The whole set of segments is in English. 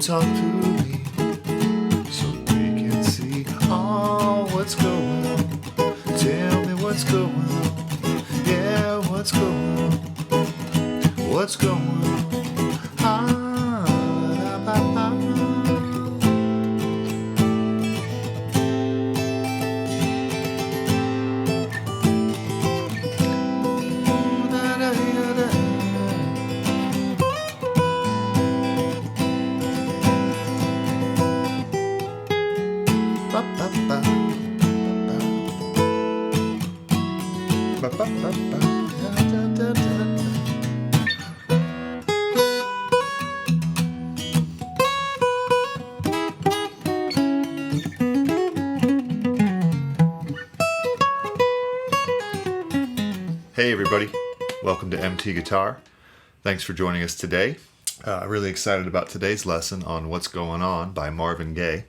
talk to me so we can see all what's going on. Tell me what's going on. Yeah, what's going on? What's going on? Ah, da, ba, ba. Hey everybody, welcome to MT Guitar. Thanks for joining us today. Really excited about today's lesson on What's Going On by Marvin Gaye.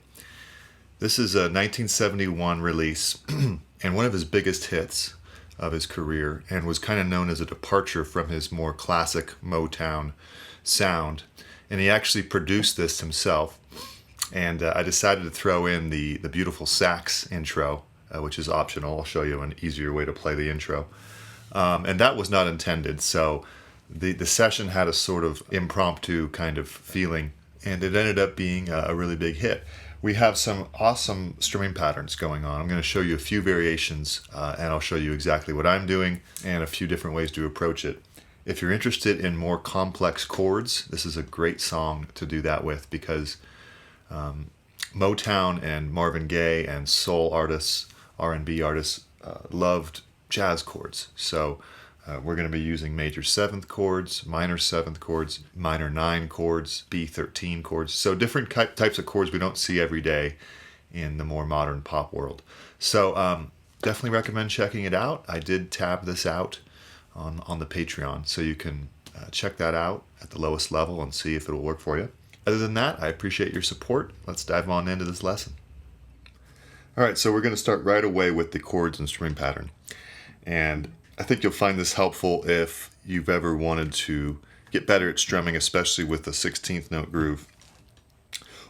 This is a 1971 release and one of his biggest hits of his career, and was kind of known as a departure from his more classic Motown sound. And he actually produced this himself, and I decided to throw in the beautiful sax intro, which is optional. I'll show you an easier way to play the intro. And that was not intended, so the session had a sort of impromptu kind of feeling, and it ended up being a really big hit. We have some awesome strumming patterns going on. I'm going to show you a few variations, and I'll show you exactly what I'm doing and a few different ways to approach it. If you're interested in more complex chords, this is a great song to do that with, because Motown and Marvin Gaye and soul artists, R&B artists loved jazz chords. So we're going to be using major 7th chords, minor 7th chords, minor 9 chords, B13 chords. So different types of chords we don't see every day in the more modern pop world. So definitely recommend checking it out. I did tab this out on the Patreon, so you can check that out at the lowest level and see if it'll work for you. Other than that, I appreciate your support. Let's dive on into this lesson. All right, so we're going to start right away with the chords and strumming pattern. And I think you'll find this helpful if you've ever wanted to get better at strumming, especially with the 16th note groove.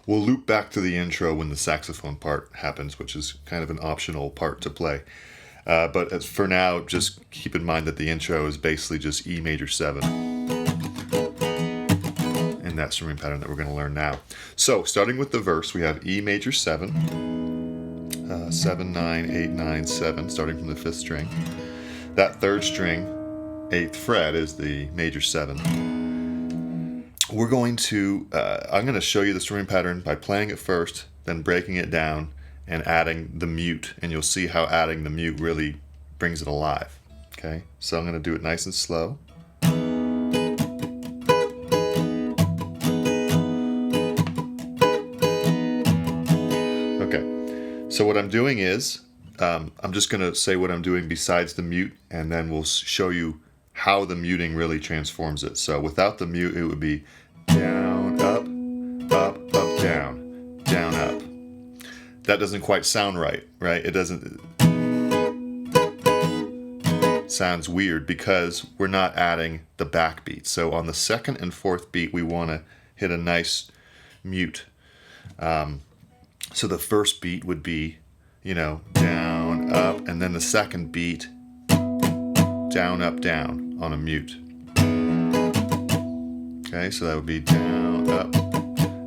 We'll loop back to the intro when the saxophone part happens, which is kind of an optional part to play. But as for now, just keep in mind that the intro is basically just E major 7 in that strumming pattern that we're going to learn now. So starting with the verse, we have E major 7, 7, 9, 8, 9, 7, starting from the 5th string. That 3rd string, 8th fret, is the major 7. We're going to, I'm going to show you the strumming pattern by playing it first, then breaking it down and adding the mute, and you'll see how adding the mute really brings it alive. Okay, so I'm going to do it nice and slow. Okay, so what I'm doing is, I'm just going to say what I'm doing besides the mute, and then we'll show you how the muting really transforms it. So without the mute, it would be down, up, up, up, down, up. That doesn't quite sound right? It doesn't. Sounds weird because we're not adding the backbeat. So on the 2nd and 4th beat, we want to hit a nice mute. So the first beat would be, down, up, and then the 2nd beat, down, up, down on a mute. Okay, so that would be down, up,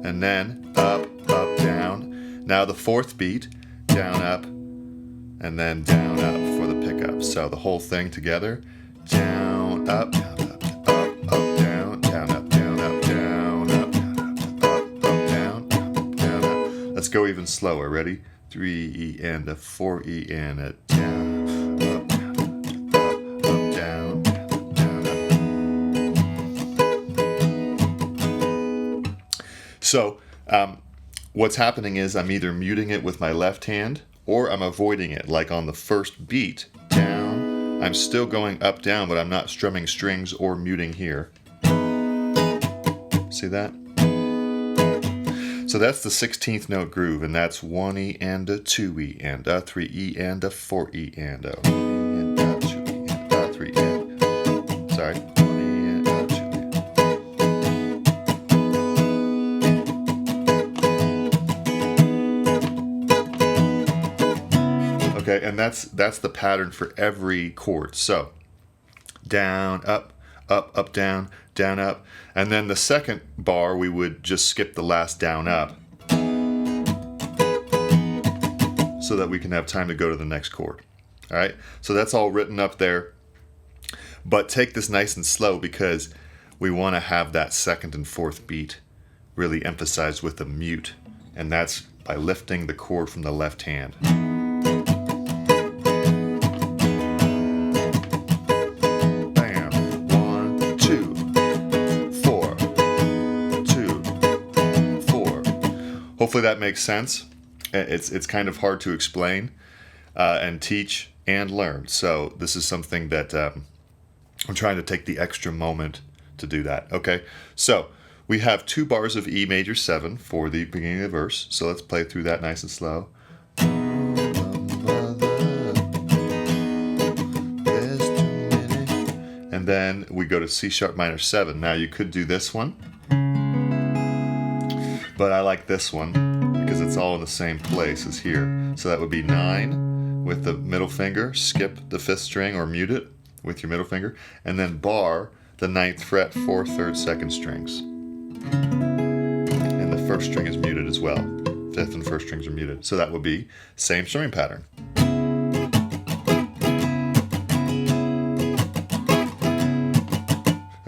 and then up, up, down. Now the 4th beat, down, up, and then down, up for the pickup. So the whole thing together, down, up, down, up, up, up, down, down, up, down, up, down, up, down, up, up, up, down, down, up. Let's go even slower. Ready? 3 E and a 4 E and a down, up, down, up, up, down, down, up. So what's happening is I'm either muting it with my left hand or I'm avoiding it. Like on the 1st beat, down, I'm still going up, down, but I'm not strumming strings or muting here. See that? So that's the 16th note groove, and that's 1 E and a 2 E and a 3 E and a 4 E and a 1 E and a 2 E and a 3 E. Sorry, 1 E and a 2 E. And that's the pattern for every chord. So down, up, down, up. And then the second bar, we would just skip the last down, up, so that we can have time to go to the next chord. All right, so that's all written up there. But take this nice and slow because we want to have that second and fourth beat really emphasized with a mute. And that's by lifting the chord from the left hand. Bam. 1, 2, 4, 2, 4. Hopefully that makes sense. It's kind of hard to explain and teach and learn. So this is something that I'm trying to take the extra moment to do that. Okay, so we have 2 bars of E major 7 for the beginning of the verse. So let's play through that nice and slow. And then we go to C sharp minor 7. Now you could do this one, but I like this one because it's all in the same place as here. So that would be 9 with the middle finger, skip the 5th string or mute it with your middle finger, and then bar the 9th fret, 4th, 3rd, 2nd strings. And the 1st string is muted as well. 5th and 1st strings are muted. So that would be same strumming pattern.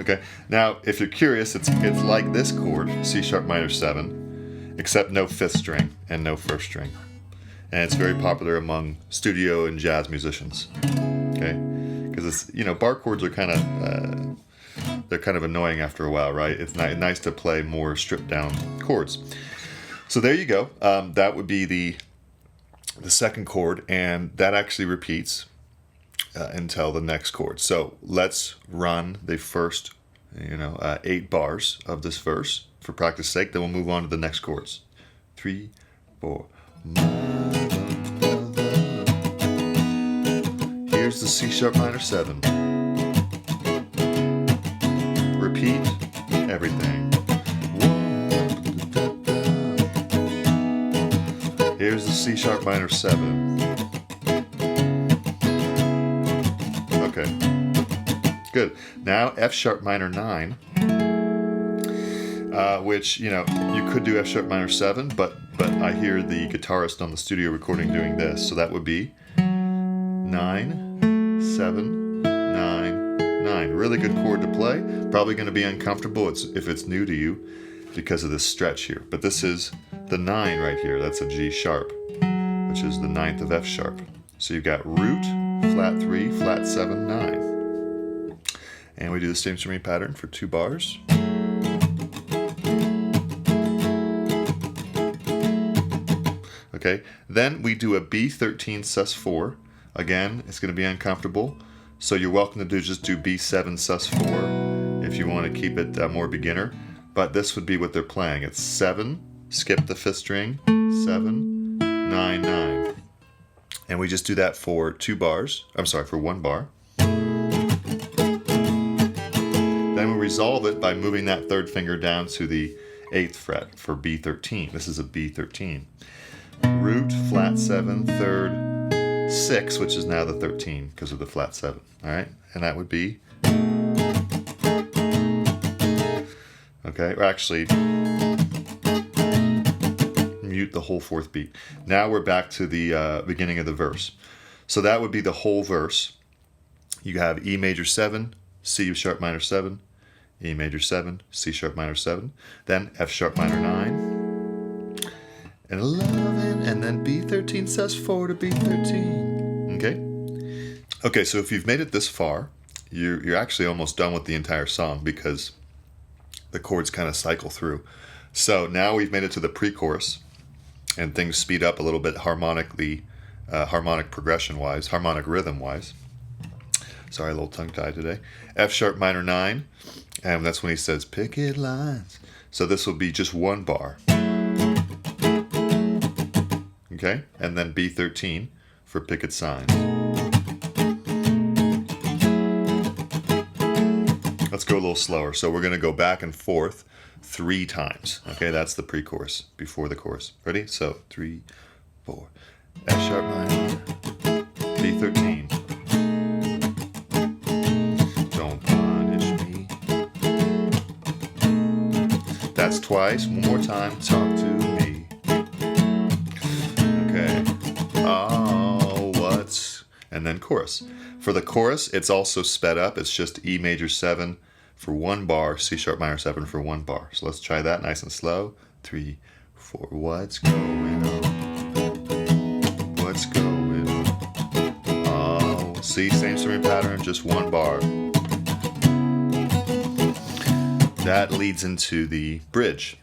Okay, now if you're curious, it's like this chord, C sharp minor 7, except no 5th string and no 1st string. And it's very popular among studio and jazz musicians. Okay, because it's, you know, bar chords are kind of annoying after a while, right? It's nice to play more stripped down chords. So there you go. That would be the second chord, and that actually repeats until the next chord. So let's run the first, 8 bars of this verse for practice sake. Then we'll move on to the next chords. 3, 4. Here's the C sharp minor 7. Repeat everything. Here's the C sharp minor 7. Okay, good. Now F sharp minor 9, which, you could do F sharp minor 7, but I hear the guitarist on the studio recording doing this, so that would be 9, 7, 9, 9. Really good chord to play. Probably going to be uncomfortable if it's new to you because of this stretch here. But this is the 9 right here. That's a G sharp, which is the 9th of F sharp. So you've got root, flat 3, flat 7, 9. And we do the same strumming pattern for 2 bars. Okay, then we do a B13 sus4. Again, it's going to be uncomfortable, so you're welcome to just do B7 sus4 if you want to keep it more beginner. But this would be what they're playing. It's 7, skip the 5th string, 7, 9, 9. And we just do that for 2 bars. I'm sorry, for 1 bar. Then we resolve it by moving that 3rd finger down to the 8th fret for B13. This is a B13. Root, flat 7, 3rd, 6, which is now the 13 because of the flat 7. All right, and that would be, okay, or actually mute the whole 4th beat. Now we're back to the beginning of the verse. So that would be the whole verse. You have E major 7, C sharp minor 7, E major 7, C sharp minor 7, then F sharp minor 9, and 11, and then B13 sus4 to B13. Okay? Okay, so if you've made it this far, you're actually almost done with the entire song because the chords kind of cycle through. So now we've made it to the pre-chorus, and things speed up a little bit harmonically, harmonic progression-wise, harmonic rhythm-wise. Sorry, a little tongue-tied today. F sharp minor 9, and that's when he says, picket lines. So this will be just 1 bar. Okay, and then B13 for picket signs. Let's go a little slower. So we're going to go back and forth 3 times. Okay, that's the pre-chorus before the chorus. Ready? So 3, 4. F sharp minor, B13. Don't punish me. That's twice. One more time. Talk to me. Okay. Oh, what's... And then chorus. For the chorus, it's also sped up. It's just E major 7 for 1 bar, C sharp minor 7 for 1 bar. So let's try that nice and slow. 3, 4. What's going on? What's going on? Oh, see, same strumming pattern, just 1 bar. That leads into the bridge.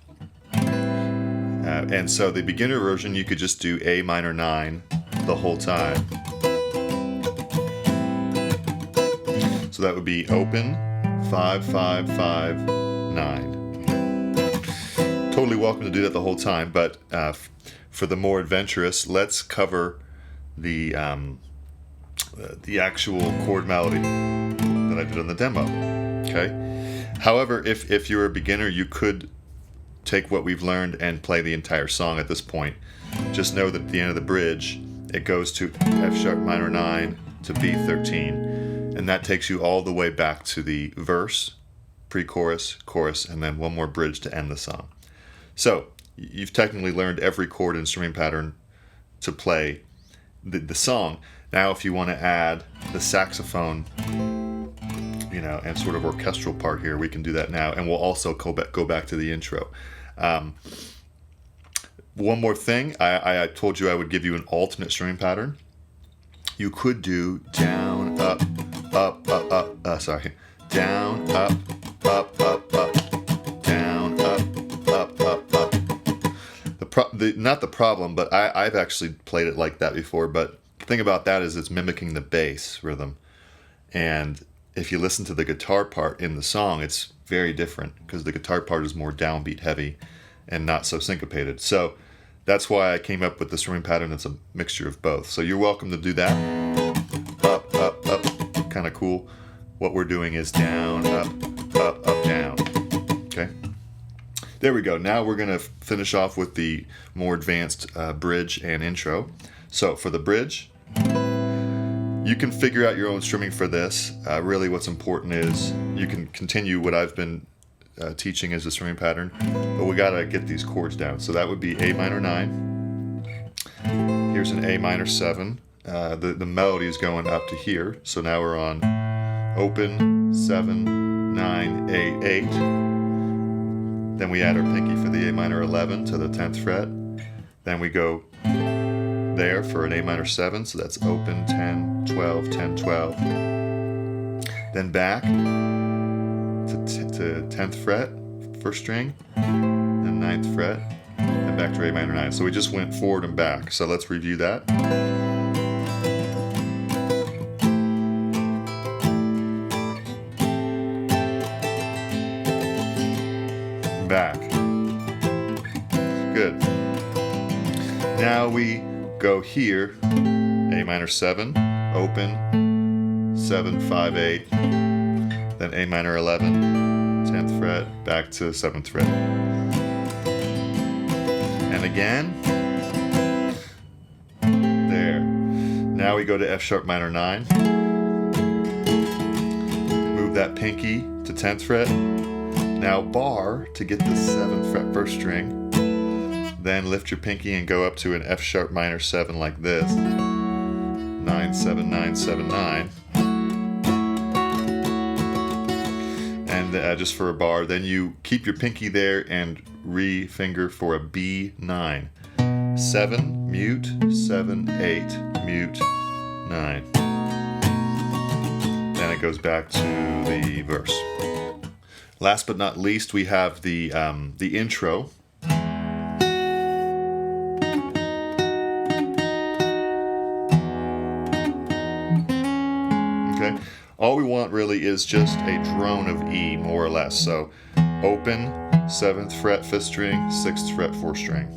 And so the beginner version, you could just do A minor 9 the whole time. So that would be open, 5, 5, 5, 9. Totally welcome to do that the whole time, but for the more adventurous, let's cover the actual chord melody that I did on the demo. Okay. However, if you're a beginner, you could take what we've learned and play the entire song at this point. Just know that at the end of the bridge, it goes to F sharp minor 9 to B13. And that takes you all the way back to the verse, pre-chorus, chorus, and then one more bridge to end the song. So you've technically learned every chord and strumming pattern to play the song. Now if you want to add the saxophone, and sort of orchestral part here, we can do that now. And we'll also go back to the intro. One more thing, I told you I would give you an alternate strumming pattern. You could do down, up, up, up, up, down, up, up, up, up, down, up, up, up, up. Not the problem, but I've actually played it like that before, but the thing about that is it's mimicking the bass rhythm. And if you listen to the guitar part in the song, it's very different because the guitar part is more downbeat heavy and not so syncopated. So that's why I came up with the strumming pattern that's a mixture of both. So you're welcome to do that. Up, up, up. Kind of cool. What we're doing is down, up, up, up, down. Okay. There we go. Now we're going to finish off with the more advanced bridge and intro. So for the bridge, you can figure out your own strumming for this. Really what's important is you can continue what I've been teaching as a strumming pattern, but we got to get these chords down. So that would be A minor 9. Here's an A minor 7. The melody is going up to here. So now we're on open, 7, 9, 8, 8. Then we add our pinky for the A minor 11 to the 10th fret. Then we go there for an A minor 7, so that's open, 10, 12, 10, 12. Then back to 10th fret, first string, then 9th fret, and back to A minor 9. So we just went forward and back. So let's review that. Back. Good. Now we go here, A minor 7, open, 7, 5, 8, then A minor 11, 10th fret, back to 7th fret. And again, there. Now we go to F sharp minor 9, move that pinky to 10th fret, now bar to get the 7th fret first string, then lift your pinky and go up to an F sharp minor 7 like this. 9, 7, 9, 7, 9. And just for a bar, then you keep your pinky there and re-finger for a B9. 7, mute, 7, 8, mute, 9. Then it goes back to the verse. Last but not least, we have the intro. Okay, all we want really is just a drone of E, more or less. So open, 7th fret, 5th string, 6th fret, 4th string.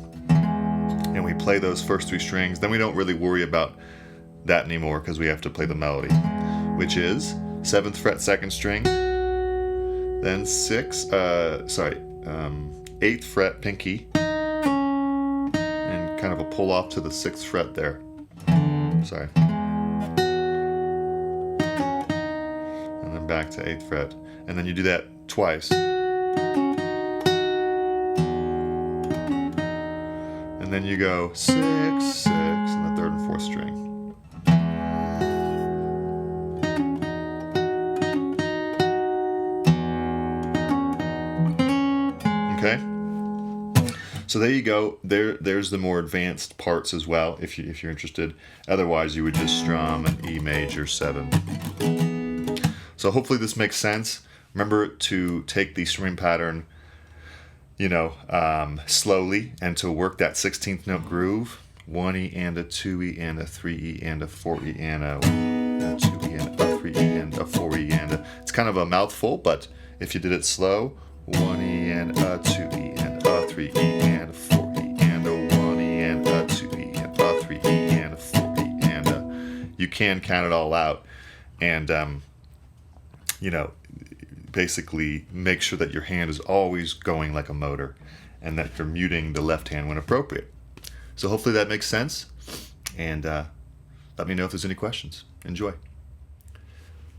And we play those first 3 strings. Then we don't really worry about that anymore because we have to play the melody, which is 7th fret, 2nd string, then 8th fret pinky, and kind of a pull off to the 6th fret there. Sorry. 7 back to 8th fret, and then you do that twice. And then you go 6, 6 in the 3rd and 4th string. Okay? So there you go. There's the more advanced parts as well, if you're interested. Otherwise, you would just strum an E major 7. So hopefully this makes sense. Remember to take the strumming pattern, slowly, and to work that 16th note groove. 1E and a 2E and a 3E and a 4E and a 2E and a 3E and a 4E and a. It's kind of a mouthful, but if you did it slow, 1E and a 2E and a 3E and a 4E and a 1E and a 2E and a 3E and a 4E and a. You can count it all out, and basically make sure that your hand is always going like a motor, and that you're muting the left hand when appropriate. So hopefully that makes sense, and let me know if there's any questions. Enjoy.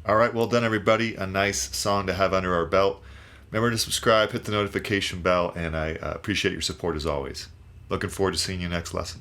All right, well done, everybody. A nice song to have under our belt. Remember to subscribe, hit the notification bell, and I appreciate your support as always. Looking forward to seeing you next lesson.